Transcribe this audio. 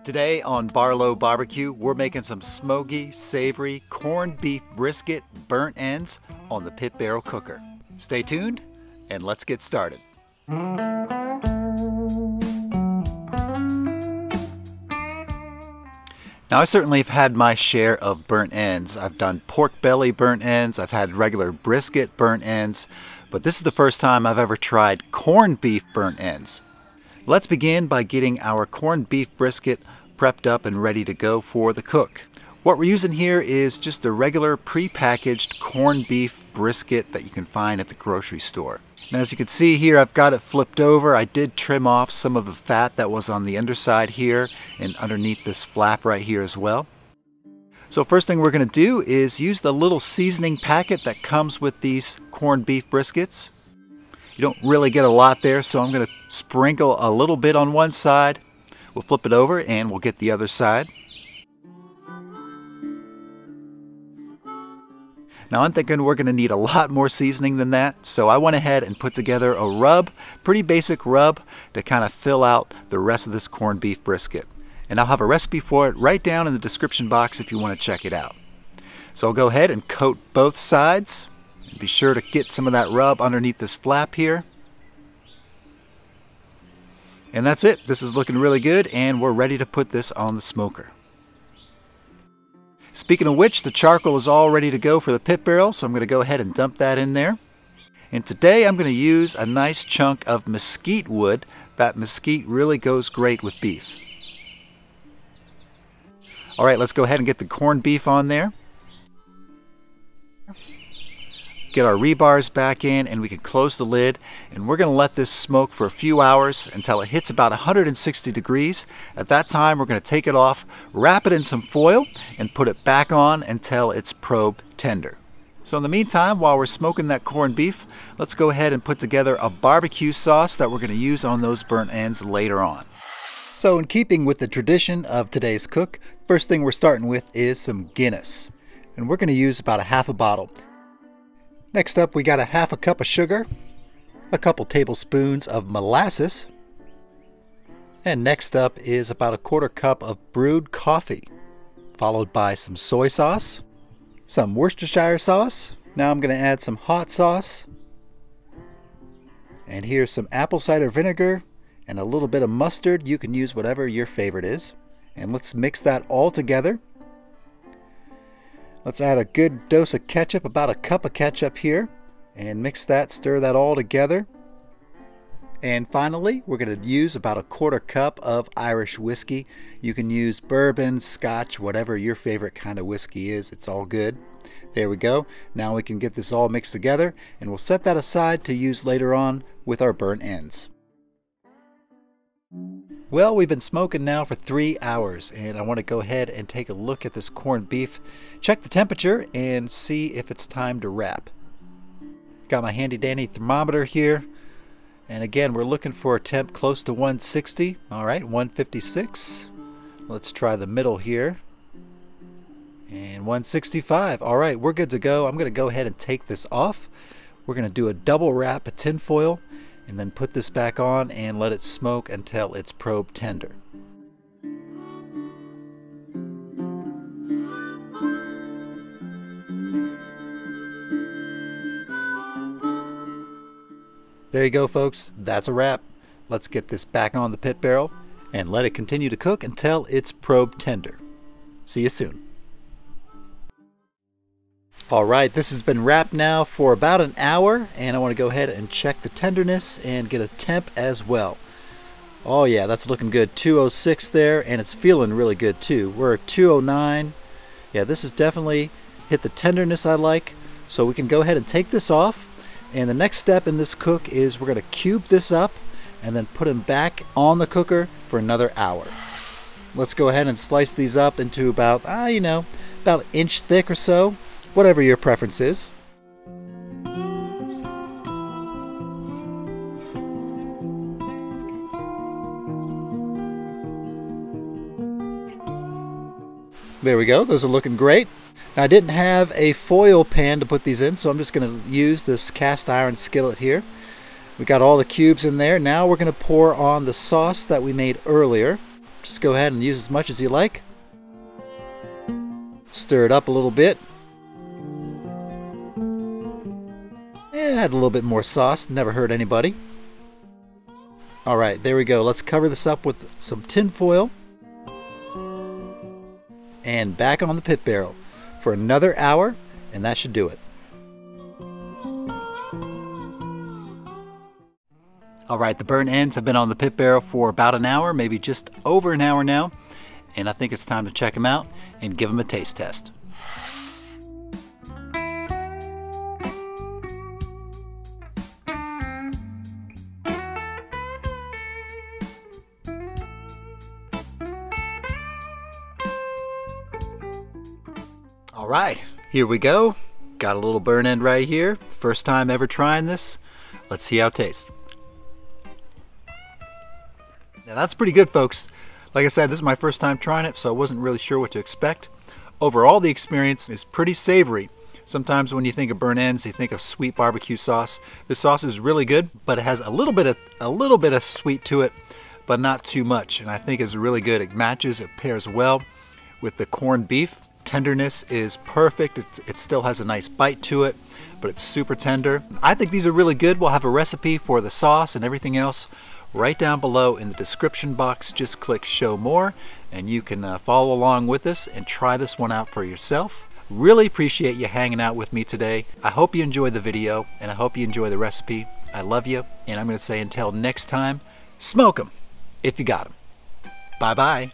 Today on Barlow BBQ, we're making some smoky, savory corned beef brisket burnt ends on the pit barrel cooker. Stay tuned and let's get started. Now I certainly have had my share of burnt ends. I've done pork belly burnt ends, I've had regular brisket burnt ends, but this is the first time I've ever tried corned beef burnt ends. Let's begin by getting our corned beef brisket prepped up and ready to go for the cook. What we're using here is just a regular pre-packaged corned beef brisket that you can find at the grocery store. Now as you can see here, I've got it flipped over. I did trim off some of the fat that was on the underside here and underneath this flap right here as well. So first thing we're going to do is use the little seasoning packet that comes with these corned beef briskets. You don't really get a lot there, so I'm going to sprinkle a little bit on one side. We'll flip it over and we'll get the other side. Now I'm thinking we're going to need a lot more seasoning than that, so I went ahead and put together a rub, pretty basic rub, to kind of fill out the rest of this corned beef brisket. And I'll have a recipe for it right down in the description box if you want to check it out. So I'll go ahead and coat both sides. Be sure to get some of that rub underneath this flap here. And that's it. This is looking really good and we're ready to put this on the smoker. Speaking of which, the charcoal is all ready to go for the pit barrel, so I'm going to go ahead and dump that in there. And today I'm going to use a nice chunk of mesquite wood. That mesquite really goes great with beef. Alright, let's go ahead and get the corned beef on there. Get our rebars back in and we can close the lid, and we're going to let this smoke for a few hours until it hits about 160 degrees. At that time we're going to take it off, wrap it in some foil and put it back on until it's probe tender. So in the meantime, while we're smoking that corned beef, let's go ahead and put together a barbecue sauce that we're going to use on those burnt ends later on. So in keeping with the tradition of today's cook, first thing we're starting with is some Guinness, and we're going to use about a half a bottle. Next up, we got a half a cup of sugar, a couple tablespoons of molasses, and next up is about a quarter cup of brewed coffee, followed by some soy sauce, some Worcestershire sauce. Now I'm going to add some hot sauce, and here's some apple cider vinegar and a little bit of mustard. You can use whatever your favorite is, and let's mix that all together. Let's add a good dose of ketchup, about a cup of ketchup here, and mix that, stir that all together. And finally, we're going to use about a quarter cup of Irish whiskey. You can use bourbon, scotch, whatever your favorite kind of whiskey is. It's all good. There we go. Now we can get this all mixed together, and we'll set that aside to use later on with our burnt ends. Well, we've been smoking now for 3 hours, and I want to go ahead and take a look at this corned beef, check the temperature, and see if it's time to wrap. Got my handy dandy thermometer here, and again we're looking for a temp close to 160. Alright, 156. Let's try the middle here, and 165. Alright, we're good to go. I'm going to go ahead and take this off. We're going to do a double wrap of tin foil and then put this back on and let it smoke until it's probe tender. There you go, folks. That's a wrap. Let's get this back on the pit barrel and let it continue to cook until it's probe tender. See you soon. Alright, this has been wrapped now for about an hour, and I want to go ahead and check the tenderness and get a temp as well. Oh yeah, that's looking good. 206 there, and it's feeling really good too. We're at 209. Yeah, this has definitely hit the tenderness I like. So we can go ahead and take this off, and the next step in this cook is we're going to cube this up and then put them back on the cooker for another hour. Let's go ahead and slice these up into about, about an inch thick or so. Whatever your preference is. There we go, those are looking great. Now, I didn't have a foil pan to put these in, so I'm just going to use this cast iron skillet here. We got all the cubes in there. Now we're going to pour on the sauce that we made earlier. Just go ahead and use as much as you like. Stir it up a little bit. Add a little bit more sauce, never hurt anybody. Alright, there we go. Let's cover this up with some tin foil. And back on the pit barrel for another hour, and that should do it. Alright, the burnt ends have been on the pit barrel for about an hour, maybe just over an hour now. And I think it's time to check them out and give them a taste test. Alright, here we go. Got a little burn end right here. First time ever trying this. Let's see how it tastes. Now that's pretty good, folks. Like I said, this is my first time trying it, so I wasn't really sure what to expect. Overall, the experience is pretty savory. Sometimes when you think of burnt ends, you think of sweet barbecue sauce. This sauce is really good, but it has a little bit of sweet to it, but not too much. And I think it's really good. It matches, it pairs well with the corned beef. Tenderness is perfect. It still has a nice bite to it, but it's super tender. I think these are really good. We'll have a recipe for the sauce and everything else right down below in the description box. Just click show more and you can follow along with us and try this one out for yourself. Really appreciate you hanging out with me today. I hope you enjoyed the video and I hope you enjoy the recipe. I love you, and I'm going to say until next time, smoke 'em if you got 'em. Bye bye.